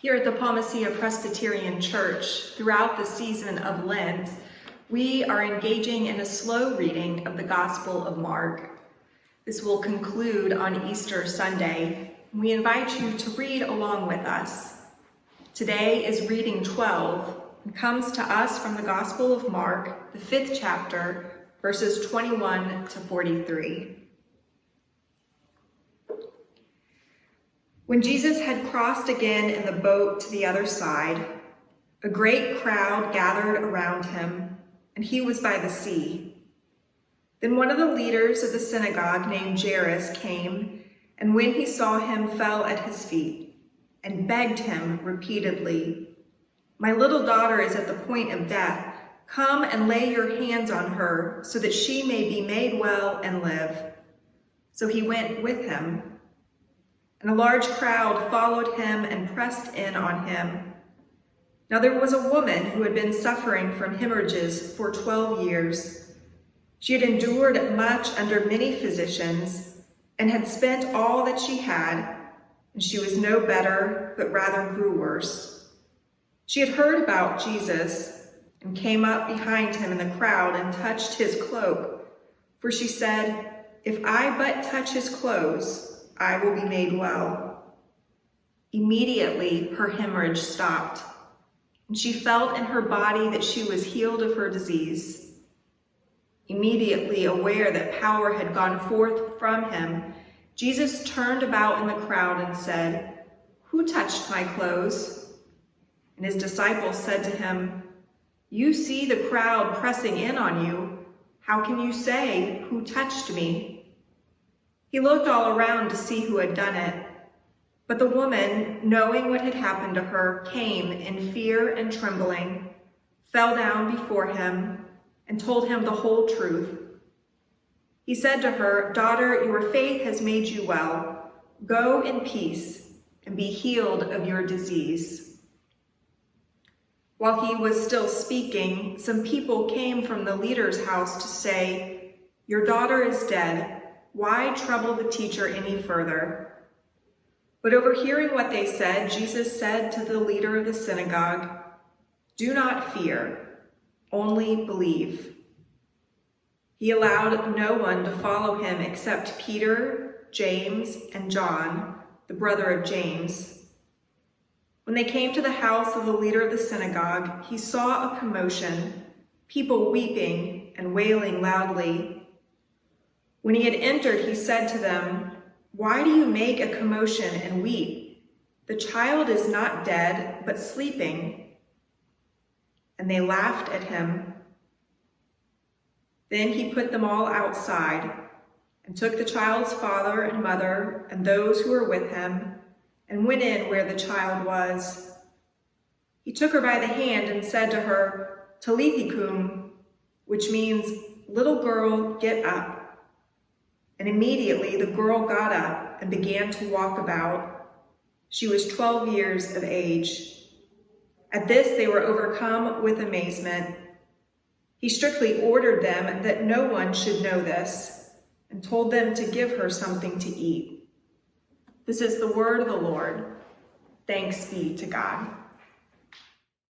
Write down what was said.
Here at the Palmacia Presbyterian Church, throughout the season of Lent, we are engaging in a slow reading of the Gospel of Mark. This will conclude on Easter Sunday. We invite you to read along with us. Today is reading 12 and comes to us from the Gospel of Mark, the 5th chapter, verses 21 to 43. When Jesus had crossed again in the boat to the other side, a great crowd gathered around him, and he was by the sea. Then one of the leaders of the synagogue named Jairus came, and when he saw him, fell at his feet and begged him repeatedly, "My little daughter is at the point of death. Come and lay your hands on her so that she may be made well and live." So he went with him. And a large crowd followed him and pressed in on him. Now there was a woman who had been suffering from haemorrhages for 12 years. She had endured much under many physicians and had spent all that she had, and she was no better, but rather grew worse. She had heard about Jesus and came up behind him in the crowd and touched his cloak, for she said, "If I but touch his clothes, I will be made well." Immediately her hemorrhage stopped, and she felt in her body that she was healed of her disease. Immediately aware that power had gone forth from him, Jesus turned about in the crowd and said, "Who touched my clothes?" And his disciples said to him, "You see the crowd pressing in on you. How can you say, 'Who touched me?'" He looked all around to see who had done it. But the woman, knowing what had happened to her, came in fear and trembling, fell down before him, and told him the whole truth. He said to her, "Daughter, your faith has made you well. Go in peace and be healed of your disease." While he was still speaking, some people came from the leader's house to say, "Your daughter is dead. Why trouble the teacher any further?" But overhearing what they said, Jesus said to the leader of the synagogue, "Do not fear, only believe." He allowed no one to follow him except Peter, James, and John, the brother of James. When they came to the house of the leader of the synagogue, he saw a commotion, people weeping and wailing loudly. When he had entered, he said to them, "Why do you make a commotion and weep? The child is not dead, but sleeping." And they laughed at him. Then he put them all outside and took the child's father and mother and those who were with him and went in where the child was. He took her by the hand and said to her, "Talitha kum," which means, "Little girl, get up." And immediately the girl got up and began to walk about. She was 12 years of age. At this they were overcome with amazement. He strictly ordered them that no one should know this, and told them to give her something to eat. This is the word of the Lord. Thanks be to God.